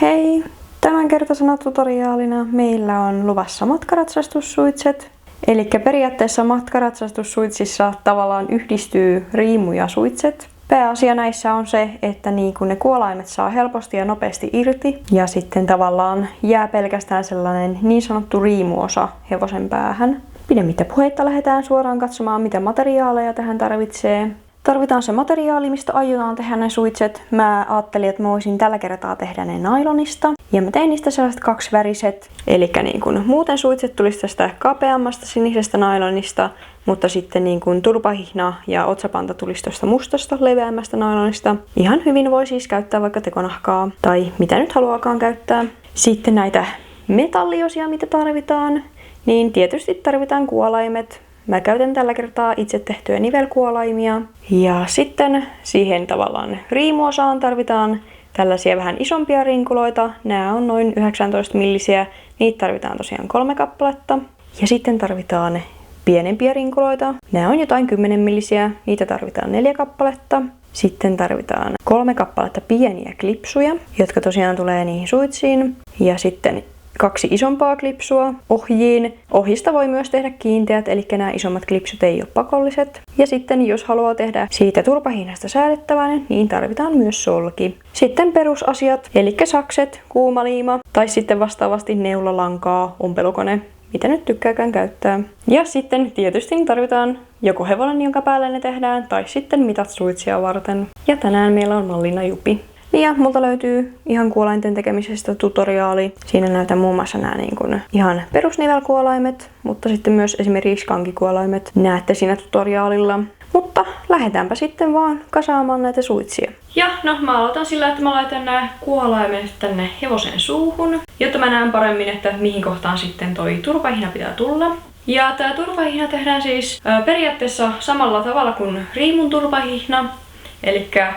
Hei! Tämänkertaisena tutoriaalina meillä on luvassa matkaratsastussuitset. Eli periaatteessa matkaratsastussuitsissa tavallaan yhdistyy riimu ja suitset. Pääasia näissä on se, että ne kuolaimet saa helposti ja nopeasti irti ja sitten tavallaan jää pelkästään sellainen niin sanottu riimuosa hevosen päähän. Pidemmittä puheitta lähdetään suoraan katsomaan, mitä materiaaleja tähän tarvitsee. Tarvitaan se materiaali, mistä aiotaan tehdä ne suitset. Mä ajattelin, että mä voisin tällä kertaa tehdä ne nailonista. Ja mä tein niistä sellaiset kaksiväriset. Eli muuten suitset tulisi tästä kapeammasta sinisestä nailonista, mutta sitten turpahihna ja otsapanta tulisi tuosta mustasta leveämmästä nailonista. Ihan hyvin voi siis käyttää vaikka tekonahkaa tai mitä nyt haluaakaan käyttää. Sitten näitä metalliosia, mitä tarvitaan, niin tietysti tarvitaan kuolaimet. Mä käytän tällä kertaa itse tehtyjä nivelkuolaimia. Ja sitten siihen tavallaan riimuosaan tarvitaan tällaisia vähän isompia rinkuloita. Nämä on noin 19 millisiä. Niitä tarvitaan tosiaan 3 kappaletta. Ja sitten tarvitaan pienempiä rinkuloita. Nämä on jotain 10 millisiä. Niitä tarvitaan 4 kappaletta. Sitten tarvitaan 3 kappaletta pieniä klipsuja, jotka tosiaan tulee niihin suitsiin. Ja sitten 2 isompaa klipsua ohjiin. Ohjista voi myös tehdä kiinteät, eli nämä isommat klipsut ei ole pakolliset. Ja sitten jos haluaa tehdä siitä turpahihnasta säädettävän, niin tarvitaan myös solki. Sitten perusasiat, eli sakset, kuumaliima tai sitten vastaavasti neulalankaa, ompelukone, mitä nyt tykkääkään käyttää. Ja sitten tietysti tarvitaan joko hevonen, jonka päälle ne tehdään, tai sitten mitat suitsia varten. Ja tänään meillä on mallina Jupi. Ja multa löytyy ihan kuolainten tekemisestä tutoriaali. Siinä näytän muun muassa nämä ihan perusnivelkuolaimet, mutta sitten myös esimerkiksi kankikuolaimet näette siinä tutoriaalilla. Mutta lähdetäänpä sitten vaan kasaamaan näitä suitsia. Ja mä aloitan sillä, että mä laitan nämä kuolaimet tänne hevosen suuhun, jotta mä näen paremmin, että mihin kohtaan sitten toi turpahihna pitää tulla. Ja tää turpahihna tehdään siis periaatteessa samalla tavalla kuin riimun turpahihna. Elikkä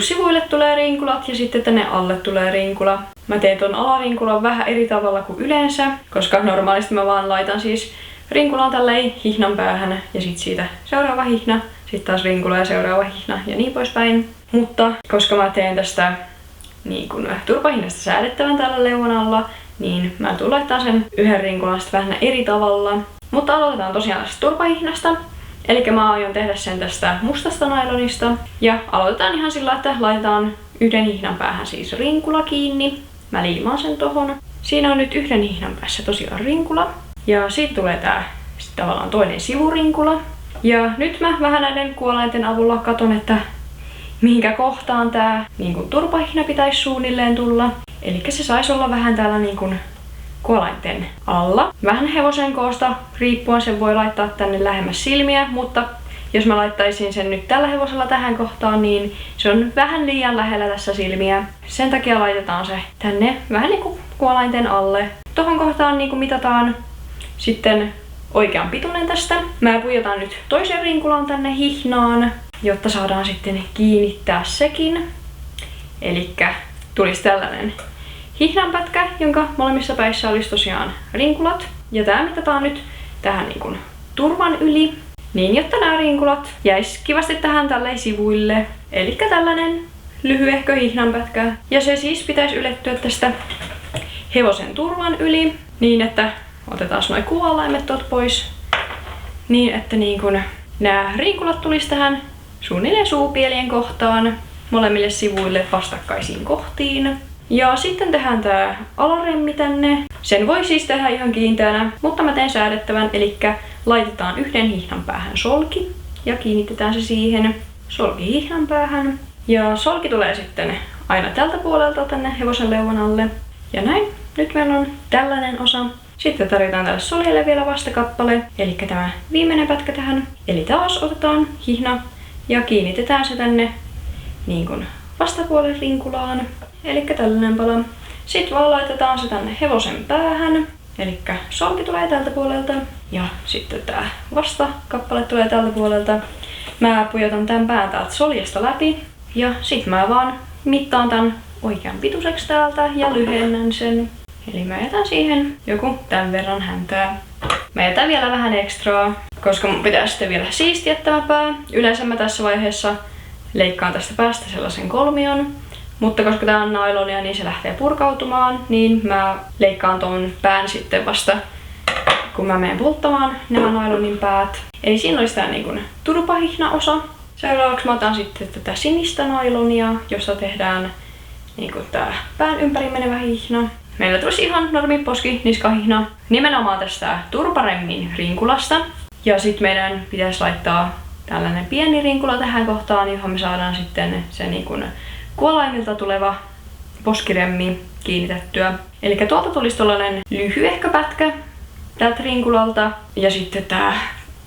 sivuille tulee rinkulat ja sitten tänne alle tulee rinkula. Mä teen ton alarinkulan vähän eri tavalla kuin yleensä, koska normaalisti mä vaan laitan siis rinkulan tälleen hihnan päähän ja sit siitä seuraava hihna, sit taas rinkula ja seuraava hihna ja niin poispäin. Mutta koska mä teen tästä turpahihnasta säädettävän tällä leuan alla, niin mä tulen laittaa sen yhden rinkulan vähän eri tavalla. Mutta aloitetaan tosiaan tästä turpahihnasta. Eli mä aion tehdä sen tästä mustasta nailonista. Ja aloitetaan ihan sillä, että laitetaan yhden hihnan päähän siis rinkula kiinni. Mä liimaan sen tohon. Siinä on nyt yhden hihnan päässä tosiaan rinkula. Ja siitä tulee tää tavallaan toinen sivurinkula. Ja nyt mä vähän näiden kuolainten avulla katon, että mihinkä kohtaan tää turpahihna pitäisi suunnilleen tulla. Eli se saisi olla vähän täällä kuolainten alla. Vähän hevosen koosta riippuen sen voi laittaa tänne lähemmäs silmiä, mutta jos mä laittaisin sen nyt tällä hevosella tähän kohtaan, niin se on vähän liian lähellä tässä silmiä. Sen takia laitetaan se tänne vähän kuolainten alle. Tohon kohtaan mitataan sitten oikean pituinen tästä. Mä pujotan nyt toisen rinkulan tänne hihnaan, jotta saadaan sitten kiinnittää sekin. Elikkä tulisi tällainen hihnanpätkä, jonka molemmissa päissä olisi tosiaan rinkulat. Ja tää mitataan nyt tähän turvan yli, niin jotta nämä rinkulat jäis kivasti tähän tälleen sivuille. Elikkä tällainen lyhyehkö hihnanpätkä. Ja se siis pitäisi ylettyä tästä hevosen turvan yli, niin että otetaan noi kuolaimet tot pois. Niin että nämä rinkulat tulisi tähän suunnilleen suupielien kohtaan, molemmille sivuille vastakkaisiin kohtiin. Ja sitten tehdään tää alaremmi tänne. Sen voi siis tehdä ihan kiinteänä, mutta mä teen säädettävän, eli laitetaan yhden hihnan päähän solki ja kiinnitetään se siihen solki hihnan päähän. Ja solki tulee sitten aina tältä puolelta tänne hevosen leuan alle. Ja näin. Nyt meillä on tällainen osa. Sitten tarvitaan tälle soljelle vielä vastakappale, eli tämä viimeinen pätkä tähän. Eli taas otetaan hihna ja kiinnitetään se tänne vastapuolen rinkulaan. Elikkä tällainen pala. Sitten vaan laitetaan se tänne hevosen päähän. Elikkä solki tulee tältä puolelta. Ja sitten tää vastakappale tulee tältä puolelta. Mä pujotan tämän pään täältä soljesta läpi. Ja sit mä vaan mittaan tän oikean pituiseksi täältä ja lyhennän sen. Eli mä jätän siihen joku tämän verran häntää. Mä jätän vielä vähän ekstraa, koska mun pitää sitten vielä siistiä tämä pää. Yleensä mä tässä vaiheessa leikkaan tästä päästä sellaisen kolmion. Mutta koska tää on nailonia, niin se lähtee purkautumaan, niin mä leikkaan ton pään sitten vasta, kun mä menen polttamaan nämä nailonin päät. Eli siinä olisi tää niin turpahihna-osa. Seuraavaksi mä otan sitten tätä sinistä nailonia, josta tehdään niin tää pään ympäri menevä hihna. Meillä tulisi ihan normi poski-niskahihna nimenomaan tästä turparemmin rinkulasta. Ja sitten meidän pitäisi laittaa tällainen pieni rinkula tähän kohtaan, johon me saadaan sitten se niin kuin kuolaimilta tuleva poskiremmi kiinnitettyä. Eli tuolta tulisi tollainen lyhyehkö pätkä tältä rinkulalta. Ja sitten tää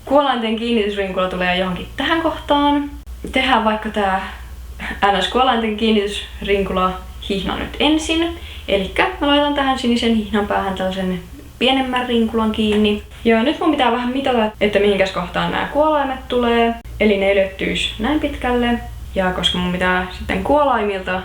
kuolainten kiinnitysrinkula tulee johonkin tähän kohtaan. Tehdään vaikka tää NS-kuolainten kiinnitysrinkula hihna nyt ensin. Eli mä laitan tähän sinisen hihnan päähän tällaisen pienemmän rinkulan kiinni. Ja nyt mun pitää vähän mitata, että mihinkäs kohtaan nämä kuolaimet tulee. Eli ne ylettyis näin pitkälle. Ja koska mun pitää sitten kuolaimilta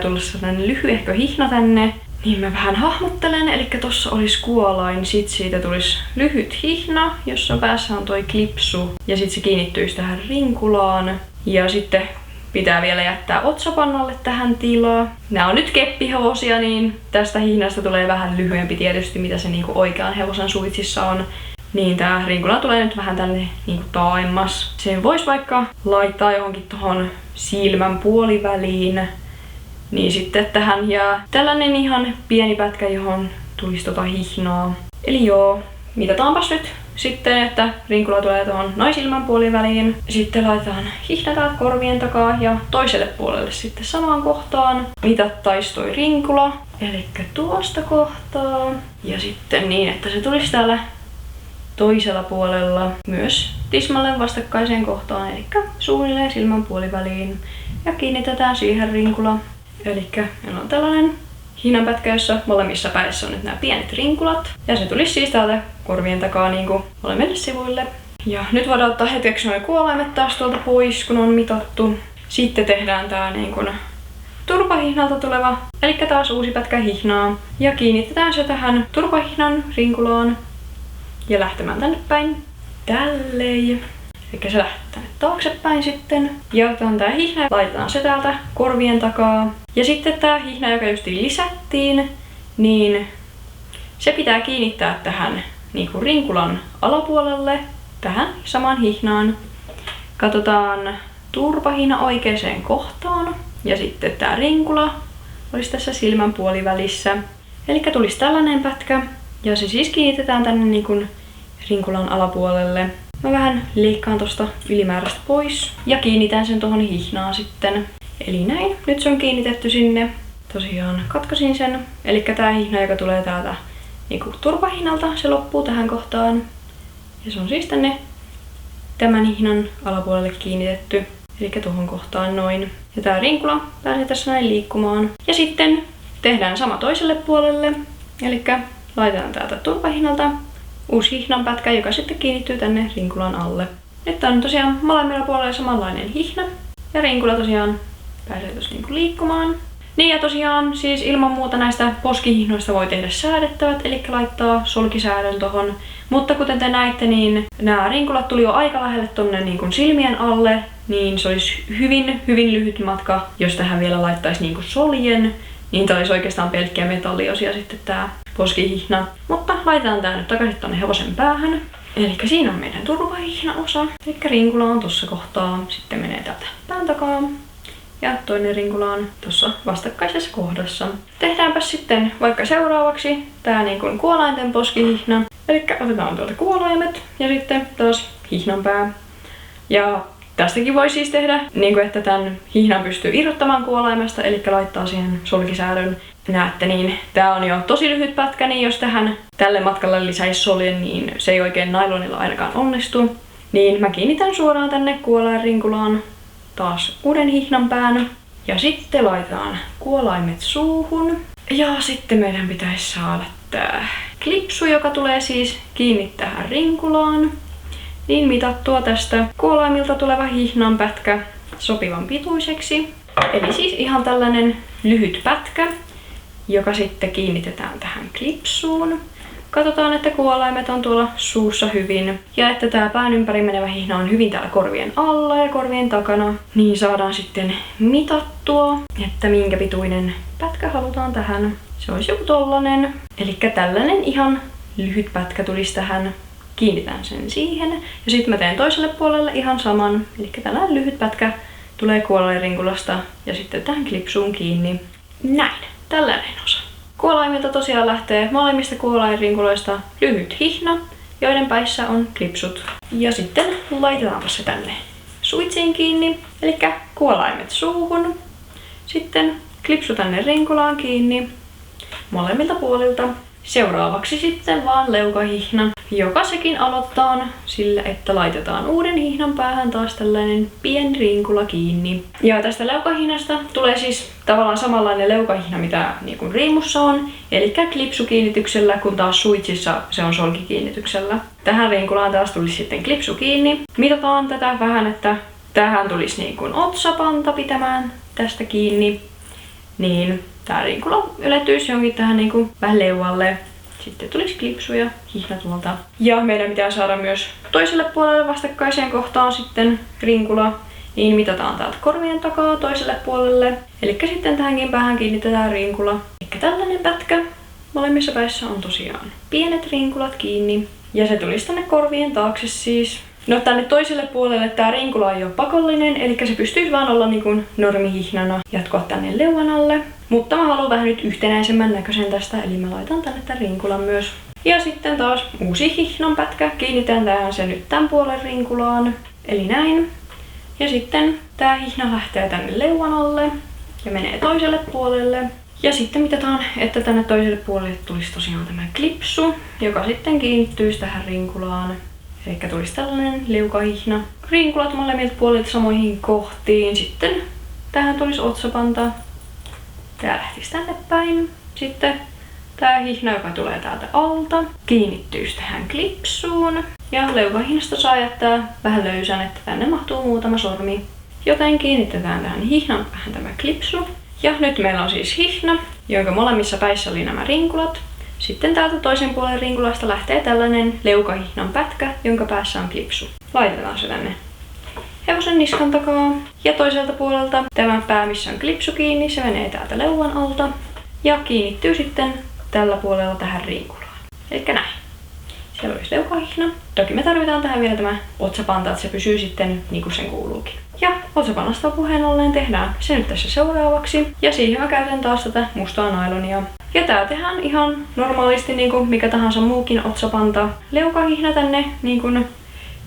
tulla sellainen lyhyehkö hihna tänne, niin mä vähän hahmottelen. Eli tossa olisi kuolain, sit siitä tulisi lyhyt hihna, jossa päässä on toi klipsu. Ja sit se kiinnittyisi tähän rinkulaan. Ja sitten pitää vielä jättää otsapannalle tähän tilaa. Nää on nyt keppihevosia, niin tästä hihnasta tulee vähän lyhyempi tietysti, mitä se niinku oikean hevosen suitsissa on. Niin tää rinkula tulee nyt vähän tänne niinku taaemmas. Sen vois vaikka laittaa johonkin tohon silmän puoliväliin. Niin sitten tähän jää tällainen ihan pieni pätkä, johon tulisi tota hihnaa. Eli joo, mitataanpas nyt sitten, että rinkula tulee tuohon noin silmän puoliväliin. Sitten laitetaan hihna täältä korvien takaa ja toiselle puolelle sitten samaan kohtaan. Mitattais toi rinkula, eli tuosta kohtaa. Ja sitten niin, että se tulisi täällä toisella puolella myös tismalleen vastakkaiseen kohtaan, eli suunnilleen silmän puoliväliin. Ja kiinnitetään siihen rinkula. Eli meillä on tällainen hihnanpätkä, jossa molemmissa päissä on nyt nämä pienet rinkulat. Ja se tulisi siis täältä korvien takaa niin kuin molemmille sivuille. Ja nyt voidaan ottaa hetkeksi nuo kuolaimet taas tuolta pois, kun on mitattu. Sitten tehdään tää niin kuin turpahihnalta tuleva, eli taas uusi pätkä hihnaa. Ja kiinnitetään se tähän turpahihnan rinkulaan ja lähtemään tänne päin. Tälleen. Eli se lähtee tänne taaksepäin sitten. Ja otetaan tää hihna ja laitetaan se täältä korvien takaa. Ja sitten tää hihna, joka justiin lisättiin, niin se pitää kiinnittää tähän niinku rinkulan alapuolelle, tähän samaan hihnaan. Katsotaan turpahihna oikeaan kohtaan. Ja sitten tää rinkula olisi tässä silmän puolivälissä. Eli tulisi tällainen pätkä. Ja se siis kiinnitetään tänne niinku rinkulan alapuolelle. Mä vähän leikkaan tosta ylimääräistä pois ja kiinnitän sen tohon hihnaan sitten. Eli näin. Nyt se on kiinnitetty sinne. Tosiaan katkaisin sen. Eli tää hihna, joka tulee täältä niinku turpahihnalta, se loppuu tähän kohtaan. Ja se on siis tänne tämän hihnan alapuolelle kiinnitetty. Eli tuohon kohtaan noin. Ja tää rinkula pääsee tässä näin liikkumaan. Ja sitten tehdään sama toiselle puolelle. Eli laitetaan täältä turpahihnalta uusi hihnanpätkä, joka sitten kiinnittyy tänne rinkulan alle. Nyt on tosiaan molemmilla puolella samanlainen hihna. Ja rinkula tosiaan pääsee tuossa niinku liikkumaan. Niin ja tosiaan siis ilman muuta näistä poskihihnoista voi tehdä säädettävät, eli laittaa solkisäädön tohon. Mutta kuten te näitte, niin nämä rinkulat tuli jo aika lähelle tonne niin kuin silmien alle, niin se olisi hyvin lyhyt matka, jos tähän vielä laittaisi niin kuin soljen. Niin tää olisi oikeastaan pelkkiä metalliosia sitten tää poskihihna. Mutta laitetaan tää nyt takaisin tonne hevosen päähän. Eli siinä on meidän turvahihna-osa. Eli rinkula on tossa kohtaa. Sitten menee täältä pään takaa. Ja toinen rinkula on tuossa vastakkaisessa kohdassa. Tehdäänpä sitten vaikka seuraavaksi tää niin kuin kuolainten poskihihna. Eli otetaan tuolta kuolaimet ja sitten taas hihnanpää. Ja tästäkin voi siis tehdä, niin kuin että tämän hihnan pystyy irrottamaan kuolaimesta, eli laittaa siihen solkisäädön. Näette, niin tää on jo tosi lyhyt pätkä, niin jos tälle matkalle lisäisi soljen, niin se ei oikein nailonilla ainakaan onnistu. Niin mä kiinnitän suoraan tänne kuolainrinkulaan taas uuden hihnanpään. Ja sitten laitetaan kuolaimet suuhun. Ja sitten meidän pitäisi saada tää klipsu, joka tulee siis kiinni tähän rinkulaan. Niin mitattua tästä kuolaimilta tuleva hihnanpätkä sopivan pituiseksi. Eli siis ihan tällainen lyhyt pätkä, joka sitten kiinnitetään tähän klipsuun. katsotaan, että kuolaimet on tuolla suussa hyvin ja että tää pään ympäri menevä hihna on hyvin täällä korvien alla ja korvien takana, niin saadaan sitten mitattua, että minkä pituinen pätkä halutaan tähän. Se olisi joku tollanen, eli tällainen ihan lyhyt pätkä tulisi tähän. Kiinnitän sen siihen ja sitten mä teen toiselle puolelle ihan saman, eli tällainen lyhyt pätkä tulee kuolainringulasta ja sitten tähän klipsuun kiinni. Näin, tällainen osa. Kuolaimilta tosiaan lähtee molemmista kuolainrinkuloista lyhyt hihna, joiden päissä on klipsut. Ja sitten laitetaanpa se tänne suitsiin kiinni, eli kuolaimet suuhun. Sitten klipsu tänne rinkulaan kiinni molemmilta puolilta. Seuraavaksi sitten vaan leukahihna, joka sekin aloittaa sillä, että laitetaan uuden hihnan päähän taas tällainen pieni rinkula kiinni. Ja tästä leukahihnasta tulee siis tavallaan samanlainen leukahihna, mitä niin kuin riimussa on, eli klipsukiinnityksellä, kun taas suitsissa se on solkikiinnityksellä. Tähän rinkulaan taas tulisi sitten klipsu kiinni. Mitataan tätä vähän, että tähän tulisi niin kuin otsapanta pitämään tästä kiinni, niin tää rinkula ylettyisi jonkin tähän niinku vähän leualle. Sitten tulisi klipsu ja hihna tuolta. Ja meidän pitää saada myös toiselle puolelle vastakkaiseen kohtaan sitten rinkula. Niin mitataan täältä korvien takaa toiselle puolelle. Eli sitten tähänkin päähän kiinnitetään rinkula. Eli tällainen pätkä. Molemmissa päissä on tosiaan pienet rinkulat kiinni. Ja se tulisi tänne korvien taakse siis. No tänne toiselle puolelle tää rinkula ei ole pakollinen, eli se pystyisi vaan olla niin kuin normihihnana jatkoa tänne leuan alle. Mutta mä haluan vähän nyt yhtenäisemmän näköisen tästä, eli mä laitan tänne tämän rinkulan myös. Ja sitten taas uusi hihnan pätkä. Kiinnitetään se nyt tämän puolen rinkulaan, eli näin. Ja sitten tää hihna lähtee tänne leuan alle ja menee toiselle puolelle. Ja sitten mitataan, että tänne toiselle puolelle tulisi tosiaan tämä klipsu, joka sitten kiinnittyisi tähän rinkulaan. Eli tulisi tällainen leukahihna. Rinkulat molemmilta puolilta samoihin kohtiin. Sitten tähän tulisi otsapanta. Tää lähtisi tänne päin. Sitten tää hihna, joka tulee täältä alta, kiinnittyisi tähän klipsuun. Ja leukahihnasta saa jättää vähän löysän, että tänne mahtuu muutama sormi. Joten kiinnitetään tähän hihnan päähän tämä klipsu. Ja nyt meillä on siis hihna, jonka molemmissa päissä oli nämä rinkulat. Sitten täältä toisen puolen rinkulasta lähtee tällainen leukahihnan pätkä, jonka päässä on klipsu. Laitetaan se tänne hevosen niskan takaa. Ja toiselta puolelta tämä pää, missä on klipsu kiinni, se menee täältä leuan alta. Ja kiinnittyy sitten tällä puolella tähän rinkulaan. Elikkä näin. Siellä olisi leukahihna. Toki me tarvitaan tähän vielä tämä otsapanta, että se pysyy sitten niin kuin sen kuuluukin. Ja otsapannasta puheen ollen tehdään se nyt tässä seuraavaksi. Ja siihen mä käytän taas tätä mustaa nailonia. Ja tää tehdään ihan normaalisti niin kuin mikä tahansa muukin otsapanta. Leukahihna tänne niin kuin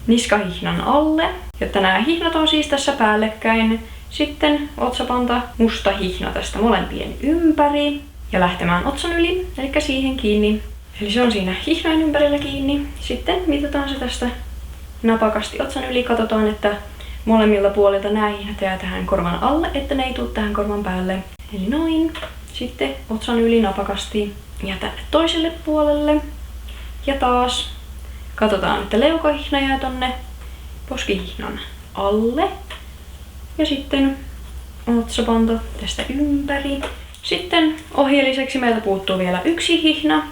niskahihnan alle, jotta nämä hihnat on siis tässä päällekkäin. Sitten otsapanta, musta hihna tästä molempien ympäri ja lähtemään otsan yli, eli siihen kiinni. Eli se on siinä hihnojen ympärillä kiinni. Sitten mitataan se tästä napakasti otsan yli. Katsotaan, että molemmilta puolilta nämä hihnat jää tähän korvan alle, että ne ei tule tähän korvan päälle. Eli noin. Sitten otsan yli napakasti ja tänne toiselle puolelle. Ja taas katsotaan, että leukahihna jää tonne poskihihnan alle. Ja sitten otsapanta tästä ympäri. Sitten ohjeelliseksi meiltä puuttuu vielä yksi hihna,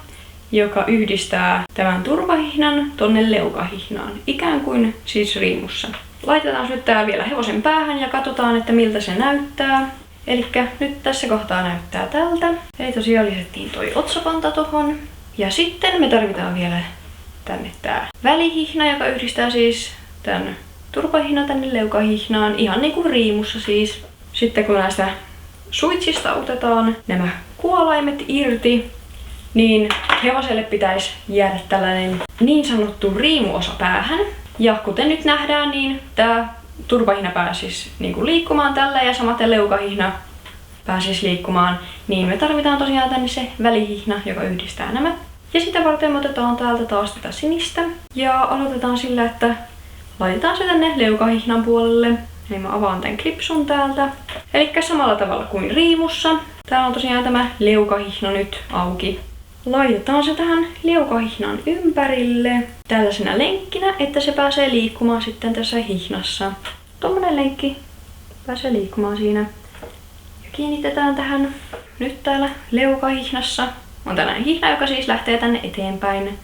joka yhdistää tämän turvahihnan tonne leukahihnaan, ikään kuin siis riimussa. Laitetaan nyt tää vielä hevosen päähän ja katsotaan, että miltä se näyttää. Elikkä nyt tässä kohtaa näyttää tältä. Eli tosiaan lisättiin toi otsapanta tohon. Ja sitten me tarvitaan vielä tänne tää välihihna, joka yhdistää siis tän turvahihnan tänne leukahihnaan, ihan niin kuin riimussa siis. Sitten kun näistä suitsista otetaan nämä kuolaimet irti, niin hevoselle pitäisi jäädä tällainen niin sanottu riimuosa päähän. Ja kuten nyt nähdään, niin tää turvahihna pääsisi niin liikkumaan tällä ja samaten leukahihna pääsisi liikkumaan. Niin me tarvitaan tosiaan tänne se välihihna, joka yhdistää nämä. Ja sitä varten me otetaan täältä taas tätä sinistä. Ja aloitetaan sillä, että laitetaan se tänne leukahihnan puolelle. Eli mä avaan tän klipsun täältä. Elikkä samalla tavalla kuin riimussa. Täällä on tosiaan tämä leukahihna nyt auki. Laitetaan se tähän leukahihnan ympärille tällaisena lenkkinä, että se pääsee liikkumaan sitten tässä hihnassa. Tommonen lenkki pääsee liikkumaan siinä. Ja kiinnitetään tähän nyt täällä leukahihnassa on tällainen hihna, joka siis lähtee tänne eteenpäin.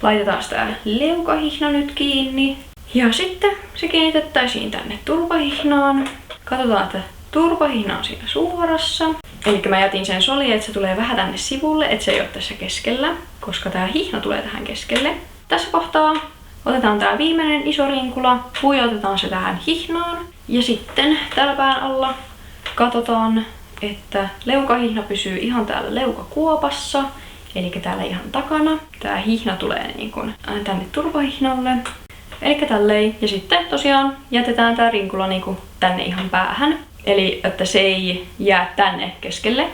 Laitetaan tää leukahihna nyt kiinni. Ja sitten se kiinnitettäisiin tänne turvahihnaan. Katsotaan, että turvahihna on siinä suorassa. Eli mä jätin sen solien, että se tulee vähän tänne sivulle, että se ei ole tässä keskellä, koska tää hihna tulee tähän keskelle. Tässä kohtaa otetaan tää viimeinen iso rinkula, pujotetaan se tähän hihnaan. Ja sitten täällä pään alla katsotaan, että leukahihna pysyy ihan täällä leukakuopassa. Eli täällä ihan takana. Tää hihna tulee niin kuin tänne turvahihnalle. Eli tälleen. Ja sitten tosiaan jätetään tää rinkula niin kuin tänne ihan päähän. Eli että se ei jää tänne keskelle,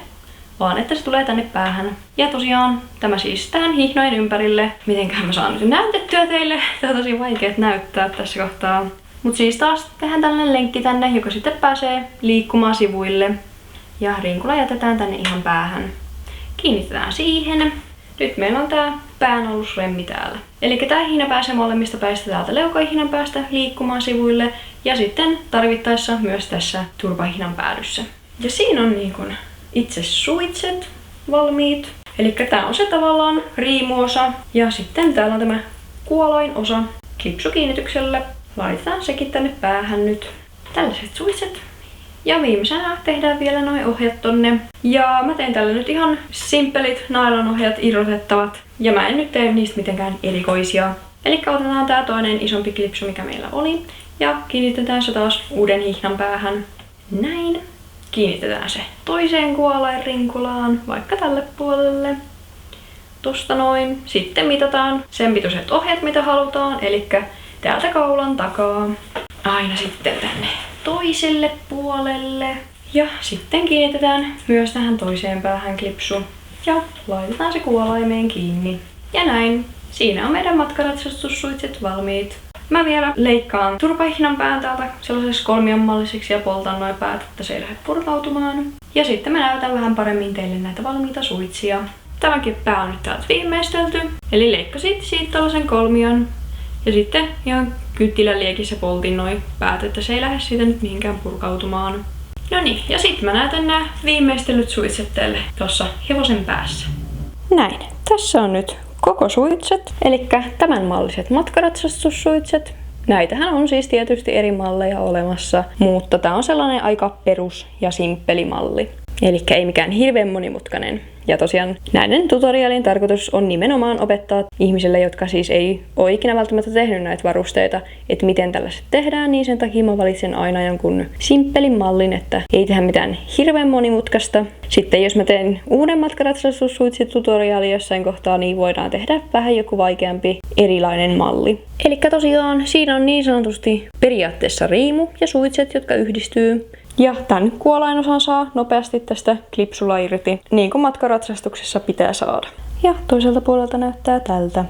vaan että se tulee tänne päähän. Ja tosiaan tämä siis tähän hihnojen ympärille. Mitenköhän mä saan nyt näytettyä teille? Tää on tosi vaikea näyttää tässä kohtaa. Mut siis taas tehdään tällainen lenkki tänne, joka sitten pääsee liikkumaan sivuille. Ja rinkula jätetään tänne ihan päähän. Kiinnitetään siihen. Nyt meillä on tää päänalusremmi täällä. Eli tää hihna pääsee molemmista päistä täältä leukahihnan päästä liikkumaan sivuille. Ja sitten tarvittaessa myös tässä turvahihnan päädyssä. Ja siinä on niin kun itse suitset valmiit. Eli tää on se tavallaan riimuosa. Ja sitten täällä on tämä kuolainosa klipsukiinnityksellä. Laitetaan sekin tänne päähän nyt. Tällaiset suitset. Ja viimeisenä tehdään vielä noi ohjat tonne. Ja mä teen tällä nyt ihan simppelit nailonohjat irrotettavat. Ja mä en nyt tee niistä mitenkään erikoisia. Eli otetaan tää toinen isompi klipsu, mikä meillä oli. Ja kiinnitetään se taas uuden hihnan päähän. Näin. Kiinnitetään se toiseen kuolainrinkulaan, vaikka tälle puolelle. Tosta noin. Sitten mitataan sen pituiset ohjat, mitä halutaan. Eli täältä kaulan takaa. Aina sitten tänne toiselle puolelle. Ja sitten kiinnitetään myös tähän toiseen päähän klipsu. Ja laitetaan se kuolaimeen kiinni. Ja näin. Siinä on meidän matkaratsastusuitset valmiit. Mä vielä leikkaan turvahihnan pään täältä sellaiseksi kolmionmalliseksi ja poltan noin päät, että se ei lähde purkautumaan. Ja sitten mä näytän vähän paremmin teille näitä valmiita suitsia. Tämänkin pää on nyt täältä viimeistelty. Eli leikkasin siitä tällaisen kolmion. Ja sitten ihan kyttilän liekissä poltin noin päät, että se ei lähde siitä nyt mihinkään purkautumaan. No niin, ja sitten mä näytän nämä viimeistellyt suitset teille tuossa hevosen päässä. Näin, tässä on nyt koko suitset, eli tämän malliset matkaratsastusuitset. Näitähän on siis tietysti eri malleja olemassa, mutta tää on sellainen aika perus ja simppeli malli. Eli ei mikään hirveän monimutkainen. Ja tosiaan näiden tutorialien tarkoitus on nimenomaan opettaa ihmisille, jotka siis ei ole ikinä välttämättä tehnyt näitä varusteita, että miten tällaiset tehdään, niin sen takia mä valitsen aina jonkun simppelin mallin, että ei tehdä mitään hirveän monimutkaista. Sitten jos mä teen uuden matkaratsastusuitsit-tutoriaalin jossain kohtaa, niin voidaan tehdä vähän joku vaikeampi erilainen malli. Eli tosiaan siinä on niin sanotusti periaatteessa riimu ja suitset, jotka yhdistyy. Ja tämän kuolainosan saa nopeasti tästä klipsulla irti, niin kuin matkaratsastuksessa pitää saada. Ja toiselta puolelta näyttää tältä.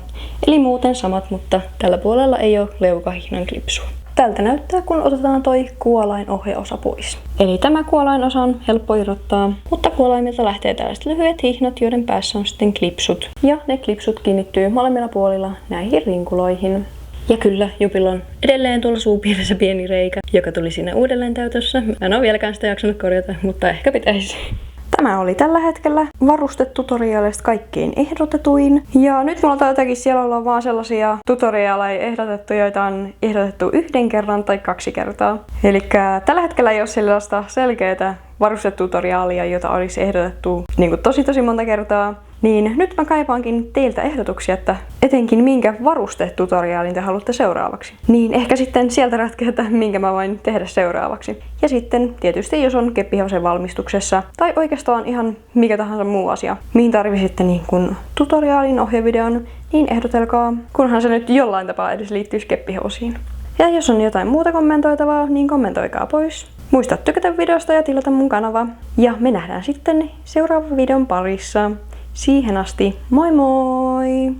Eli muuten samat, mutta tällä puolella ei ole leukahihnan klipsua. Tältä näyttää, kun otetaan toi kuolainohjeosa pois. Eli tämä kuolainosa on helppo irrottaa, mutta kuolaimilta lähtee tällaiset lyhyet hihnat, joiden päässä on sitten klipsut. Ja ne klipsut kiinnittyy molemmilla puolilla näihin rinkuloihin. Ja kyllä, Jupilla on edelleen tuolla suupielessä pieni reikä, joka tuli siinä uudelleen täytössä. Mä en ole vieläkään sitä jaksanut korjata, mutta ehkä pitäisi. Tämä oli tällä hetkellä varustetutoriaalista kaikkein ehdotetuin. Ja nyt mulla on jotakin siellä olla vaan sellaisia tutoriaaleja ehdotettu, joita on ehdotettu 1 kerran tai 2 kertaa. Eli tällä hetkellä ei ole sellaista selkeää varustetutoriaalia, jota olisi ehdotettu niin kuin tosi monta kertaa. Niin nyt mä kaipaankin teiltä ehdotuksia, että etenkin minkä varustetutoriaalin te haluatte seuraavaksi. Niin ehkä sitten sieltä ratkeaa, että minkä mä voin tehdä seuraavaksi. Ja sitten tietysti jos on keppihevosen valmistuksessa tai oikeastaan ihan mikä tahansa muu asia, mihin tarvitsette niin kun tutoriaalin ohjevideon, niin ehdotelkaa, kunhan se nyt jollain tapaa edes liittyisi keppihevosiin. Ja jos on jotain muuta kommentoitavaa, niin kommentoikaa pois. Muista tykätä videosta ja tilata mun kanava. Ja me nähdään sitten seuraavan videon parissa. Siihen asti, moi moi!